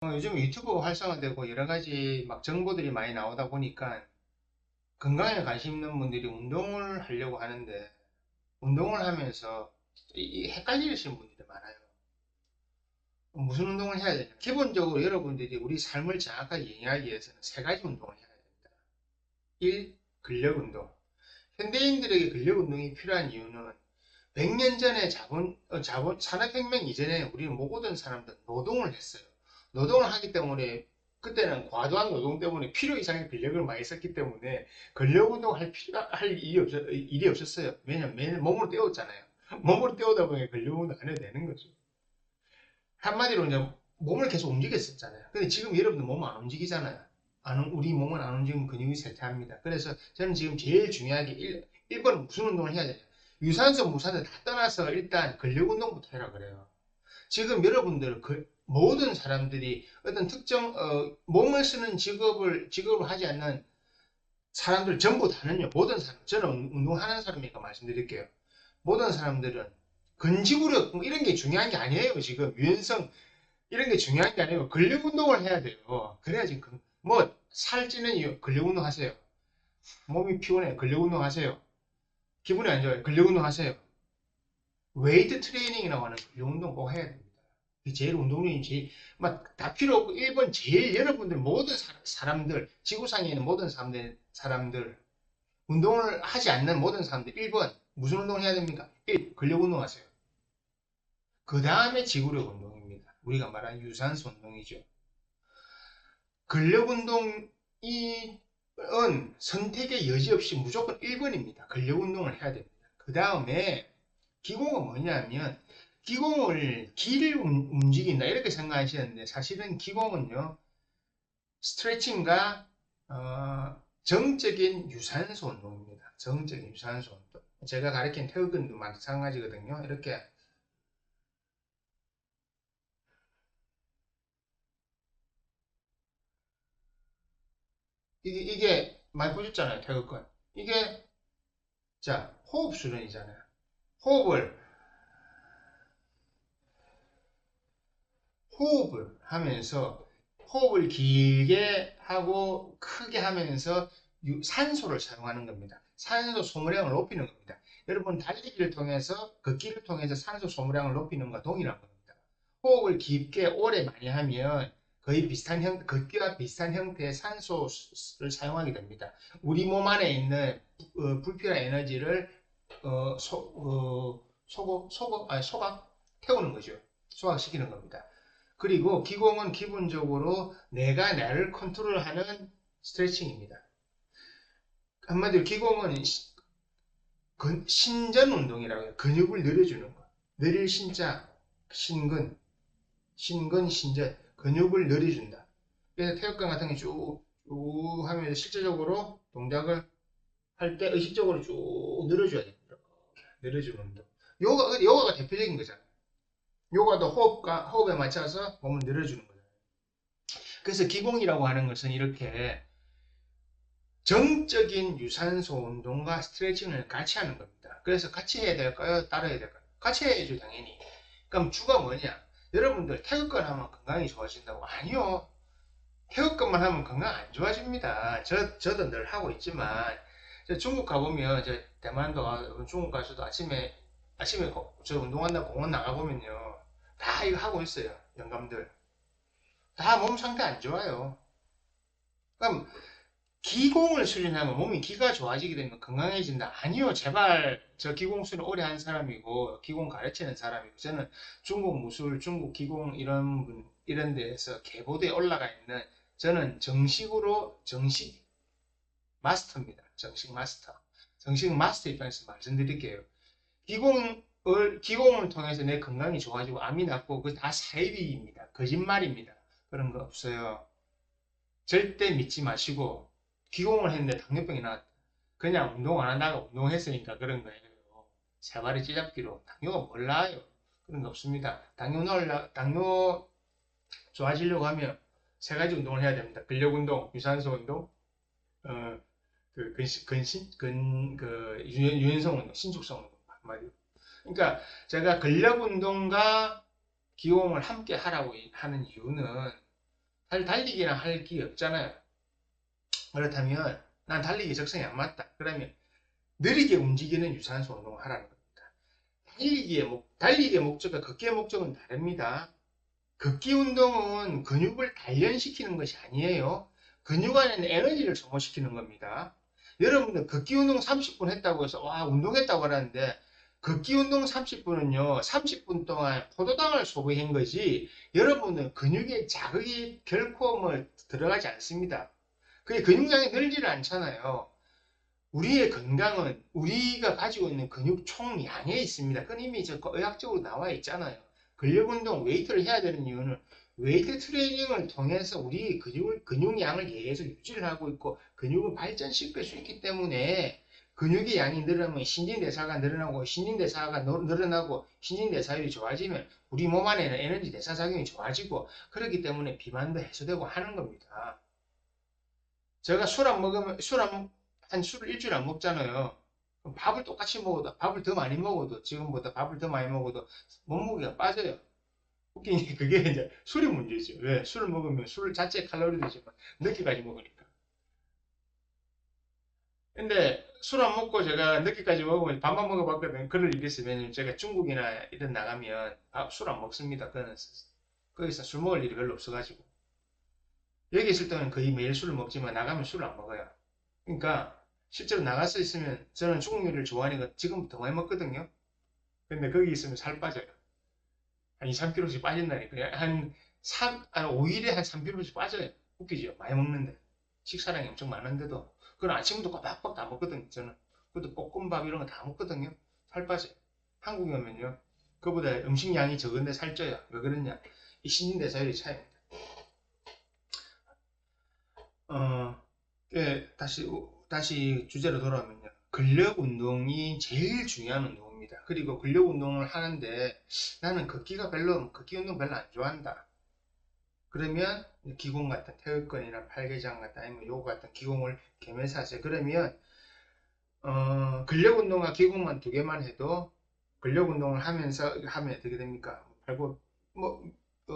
요즘 유튜브가 활성화되고 여러 가지 막 정보들이 많이 나오다 보니까 건강에 관심 있는 분들이 운동을 하려고 하는데 운동을 하면서 헷갈리시는 분들이 많아요. 무슨 운동을 해야 되냐? 기본적으로 여러분들이 우리 삶을 정확하게 이해하기 위해서는 세 가지 운동을 해야 됩니다. 1. 근력 운동. 현대인들에게 근력 운동이 필요한 이유는 100년 전에 산업혁명 이전에 우리 모든 사람들 노동을 했어요. 노동을 하기 때문에 그때는 과도한 노동 때문에 필요 이상의 근력을 많이 썼기 때문에 근력 운동할 할 일이 없었어요. 왜냐면 매일 몸으로 때웠잖아요. 몸으로 때우다 보니 근력 운동 안 해도 되는 거죠. 한마디로 이제 몸을 계속 움직였었잖아요. 근데 지금 여러분들 몸 안 움직이잖아요. 우리 몸은 안 움직이면 근육이 쇠퇴합니다. 그래서 저는 지금 제일 중요하게 1번 무슨 운동을 해야 되냐. 유산소, 무산소 다 떠나서 일단 근력 운동부터 해라 그래요. 지금 여러분들 모든 사람들이 어떤 특정 몸을 쓰는 직업을 하지 않는 사람들 전부 다는요. 모든 사람 저는 운동하는 사람이니까 말씀드릴게요. 모든 사람들은 근지구력 뭐 이런 게 중요한 게 아니에요. 지금 유연성 이런 게 중요한 게 아니고 근력 운동을 해야 돼요. 그래야지 뭐 살찌는 이유 근력 운동 하세요. 몸이 피곤해 근력 운동 하세요. 기분이 안 좋아요. 근력 운동 하세요. 웨이트 트레이닝이라고 하는 근력 운동 꼭 해야 됩니다. 제일 운동량이 제일 막다 필요 없고 1번 제일 여러분들 모든 사람들 지구상에 있는 모든 사람들 운동을 하지 않는 모든 사람들 1번 무슨 운동을 해야 됩니까? 1. 근력 운동 하세요. 그 다음에 지구력 운동입니다. 우리가 말하는 유산소 운동이죠. 근력 운동이 선택의 여지 없이 무조건 1번입니다. 근력 운동을 해야 됩니다. 그 다음에 기공은 뭐냐면 기공을 기를 움직인다 이렇게 생각하시는데 사실은 기공은요 스트레칭과 정적인 유산소 운동입니다. 정적인 유산소 운동. 제가 가르친 태극근도 마찬가지거든요. 이렇게 이게 많이 보셨잖아요. 태극근. 이게 자 호흡 수련이잖아요. 호흡을 호흡을 하면서 호흡을 길게 하고 크게 하면서 산소를 사용하는 겁니다. 산소 소모량을 높이는 겁니다. 여러분 달리기를 통해서 걷기를 통해서 산소 소모량을 높이는 것과 동일한 겁니다. 호흡을 깊게 오래 많이 하면 거의 비슷한 걷기와 비슷한 형태의 산소를 사용하게 됩니다. 우리 몸 안에 있는 불필요한 에너지를 소각 태우는 거죠. 소각시키는 겁니다. 그리고 기공은 기본적으로 내가 나를 컨트롤하는 스트레칭입니다. 한마디로 기공은 신전 운동이라고 해요. 근육을 늘려주는 거. 늘릴 신자, 신전, 근육을 늘려준다. 그래서 태극근 같은 게 쭉 하면서 실제적으로 동작을 할 때 의식적으로 쭉 늘어줘야 됩니다. 늘어주는 운동. 요가가 대표적인 거잖아요. 요가도 호흡에 맞춰서 몸을 늘어주는 거잖아요. 그래서 기공이라고 하는 것은 이렇게 정적인 유산소 운동과 스트레칭을 같이 하는 겁니다. 그래서 같이 해야 될까요? 따로 해야 될까요? 같이 해야죠, 당연히. 그럼 주가 뭐냐? 여러분들 태극권 하면 건강이 좋아진다고? 아니요. 태극권만 하면 건강 안 좋아집니다. 저도 늘 하고 있지만, 중국 가보면, 대만도 중국 가서도 아침에 저 운동한다고 공원 나가보면요. 다 이거 하고 있어요. 영감들. 다 몸 상태 안 좋아요. 그럼 기공을 수련하면 몸이 기가 좋아지게 되면 건강해진다. 아니요, 제발 저 기공 수련 오래 한 사람이고 기공 가르치는 사람이고 저는 중국 무술, 중국 기공 이런 데에서 계보대에 올라가 있는 저는 정식 마스터입니다. 정식 마스터. 정식 마스터 입장에서 말씀드릴게요. 기공을 통해서 내 건강이 좋아지고 암이 낫고 그 다 사이비입니다. 거짓말입니다. 그런 거 없어요. 절대 믿지 마시고 기공을 했는데 당뇨병이 나왔다. 그냥 운동 안 하다가 운동했으니까 그런 거예요. 세발이 찌잡기로 당뇨가 몰라요. 그런 거 없습니다. 당뇨 좋아지려고 하면 세 가지 운동을 해야 됩니다. 근력 운동, 유산소 운동, 어, 유연성 운동, 신축성 운동 한마디로. 그러니까 제가 근력 운동과 기공을 함께 하라고 하는 이유는 달리기나 할 게 없잖아요. 그렇다면 난 달리기 적성이 안 맞다. 그러면 느리게 움직이는 유산소 운동을 하라는 겁니다. 달리기의 목적과 걷기의 목적은 다릅니다. 걷기 운동은 근육을 단련시키는 것이 아니에요. 근육 안에는 에너지를 소모시키는 겁니다. 여러분들 걷기 운동 30분 했다고 해서 와 운동했다고 하는데 걷기 운동 30분은요 30분 동안 포도당을 소비한 거지 여러분들 근육에 자극이 결코 뭐 들어가지 않습니다. 그게 근육량이 늘지를 않잖아요. 우리의 건강은 우리가 가지고 있는 근육 총량에 있습니다. 그건 이미 의학적으로 나와 있잖아요. 근력 운동, 웨이트를 해야 되는 이유는 웨이트 트레이닝을 통해서 우리 근육량을 계속 유지를 하고 있고 근육을 발전시킬 수 있기 때문에 근육의 양이 늘어나면 신진대사가 늘어나고 신진대사가 늘어나고 신진대사율이 좋아지면 우리 몸 안에는 에너지 대사작용이 좋아지고 그렇기 때문에 비만도 해소되고 하는 겁니다. 제가 술 안 먹으면 한 술을 일주일 안 먹잖아요. 그럼 밥을 똑같이 먹어도 밥을 더 많이 먹어도 지금보다 밥을 더 많이 먹어도 몸무게가 빠져요. 웃긴 게 그게 이제 술이 문제죠. 왜? 술을 먹으면 술 자체 칼로리도 지만 늦게까지 먹으니까. 근데 술 안 먹고 제가 늦게까지 먹으면 밥만 먹어봤거든. 그럴 일이 있으면 제가 중국이나 이런 나가면 술 안 먹습니다. 그거는 거기서 술 먹을 일이 별로 없어가지고. 여기 있을 때는 거의 매일 술을 먹지만 나가면 술을 안 먹어요. 그러니까 실제로 나가서 있으면 저는 중국 요리를 좋아하니까 지금부터 많이 먹거든요. 근데 거기 있으면 살 빠져요. 한 2, 3kg씩 빠진다니까요. 한 5일에 한 3kg씩 빠져요. 웃기죠? 많이 먹는데. 식사량이 엄청 많은데도. 그건 아침도 꼬박꼬박 다 먹거든요. 저는. 그것도 볶음밥 이런 거 다 먹거든요. 살 빠져요. 한국에 오면요. 그보다 음식량이 적은데 살쪄요. 왜 그러냐? 이 신진대사율이 차이입니다. 어, 다시 주제로 돌아오면요. 근력 운동이 제일 중요한 운동입니다. 그리고 근력 운동을 하는데 나는 걷기 운동 별로 안 좋아한다. 그러면 기공 같은 태극권이나 팔계장 같은 아니면 요가 같은 기공을 겸해서 하세요. 그러면 근력 운동과 기공만 두 개만 해도 근력 운동을 하면 어떻게 됩니까? 발굽 뭐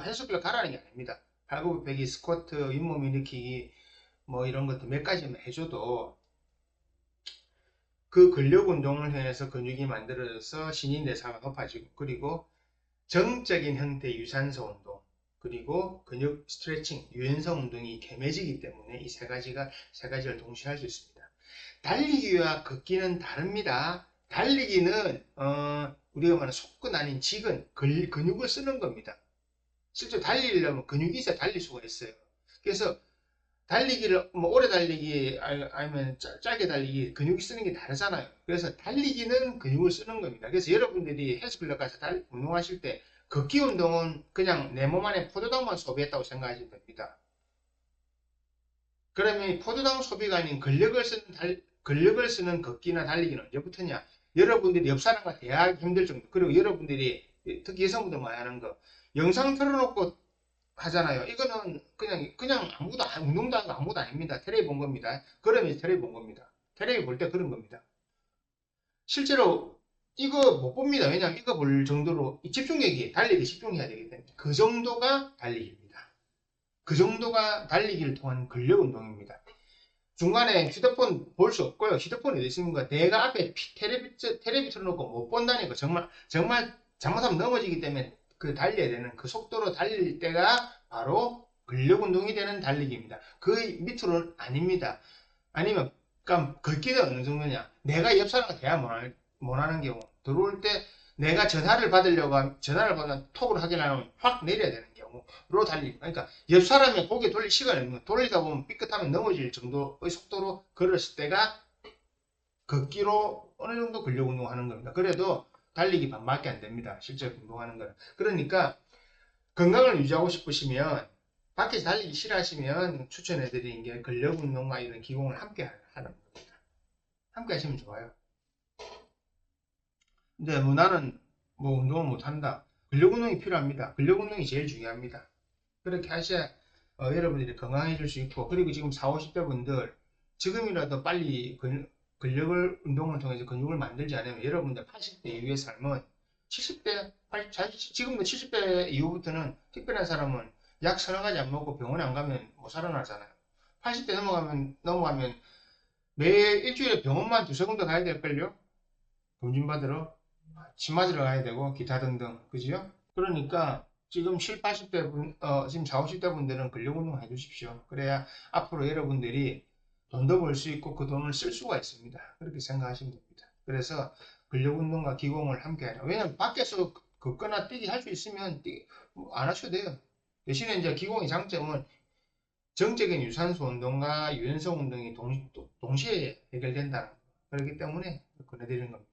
헬스클럽 가라는 게 아닙니다. 발굽혀펴기, 스쿼트, 윗몸 일으키기 뭐 이런 것들 몇 가지만 해줘도 그 근력 운동을 해서 근육이 만들어져서 신진대사가 높아지고 그리고 정적인 형태의 유산소 운동 그리고 근육 스트레칭, 유연성 운동이 겸해지기 때문에 이 세 가지를 동시에 할 수 있습니다. 달리기와 걷기는 다릅니다. 달리기는 우리가 말하는 속근 아닌 지근 근육을 쓰는 겁니다. 실제 달리려면 근육이 있어야 달릴 수가 있어요. 그래서 달리기를 뭐 오래 달리기 아니면 짧게 달리기 근육이 쓰는 게 다르잖아요. 그래서 달리기는 근육을 쓰는 겁니다. 그래서 여러분들이 헬스클럽 가서 운동하실 때 걷기 운동은 그냥 내 몸 안에 포도당만 소비했다고 생각하시면 됩니다. 그러면 이 포도당 소비가 아닌 근력을 쓰는 걷기나 달리기는 언제부터냐? 여러분들이 옆 사람과 대화하기 힘들 정도. 그리고 여러분들이 특히 여성분들 많이 하는 거 영상 틀어놓고 하잖아요. 이거는 그냥 운동도 하고 아무것도 아닙니다. 테레비 본 겁니다. 그러면 테레비 본 겁니다. 테레비 볼 때 그런 겁니다. 실제로 이거 못 봅니다. 왜냐하면 이거 볼 정도로 달리기 집중해야 되기 때문에 그 정도가 달리기입니다. 그 정도가 달리기를 통한 근력 운동입니다. 중간에 휴대폰 볼 수 없고요. 휴대폰이 어디 있습니까? 내가 앞에 테레비 틀어놓고 못 본다니까 정말 잘못하면 넘어지기 때문에 그 달려야 되는 그 속도로 달릴 때가 바로 근력 운동이 되는 달리기입니다. 그 밑으로는 아닙니다. 아니면 그러니까 걷기는 어느 정도냐? 내가 옆 사람과 대화 못 하는 경우 들어올 때 내가 전화를 받으면 톡으로 확인하면 확 내려야 되는 경우로 달리기. 그러니까 옆 사람의 고개 돌릴 시간이 없는 거예요. 돌리다 보면 삐끗하면 넘어질 정도의 속도로 걸었을 때가 걷기로 어느 정도 근력 운동하는 겁니다. 그래도 달리기 반밖에 안 됩니다. 실제 운동하는 거는. 그러니까 건강을 유지하고 싶으시면 밖에서 달리기 싫어하시면 추천해드리는 게 근력 운동과 이런 기공을 함께 하는 겁니다. 함께 하시면 좋아요. 근데 뭐 나는 뭐 운동을 못한다. 근력 운동이 필요합니다. 근력 운동이 제일 중요합니다. 그렇게 하셔야 여러분들이 건강해질 수 있고 그리고 지금 40, 50대 분들 지금이라도 빨리 근력을 운동을 통해서 근육을 만들지 않으면 여러분들 80대 이후의 삶은 70대, 80, 지금도 70대 이후부터는 특별한 사람은 약 서너 가지 안 먹고 병원 안 가면 못 살아나잖아요. 80대 넘어가면 매일 일주일에 병원만 두세 군데 가야 될걸요? 검진받으러. 침 맞으러 가야 되고, 기타 등등. 그지요? 그러니까 지금 7, 80대 지금 4, 50대 분들은 근력 운동 해주십시오. 그래야 앞으로 여러분들이 돈도 벌 수 있고 그 돈을 쓸 수가 있습니다. 그렇게 생각하시면 됩니다. 그래서 근력 운동과 기공을 함께 하자. 왜냐면 밖에서 걷거나 뛰기 할 수 있으면 안 하셔도 돼요. 대신에 이제 기공의 장점은 정적인 유산소 운동과 유연성 운동이 동시에 해결된다는 거. 그렇기 때문에 권해드리는 겁니다.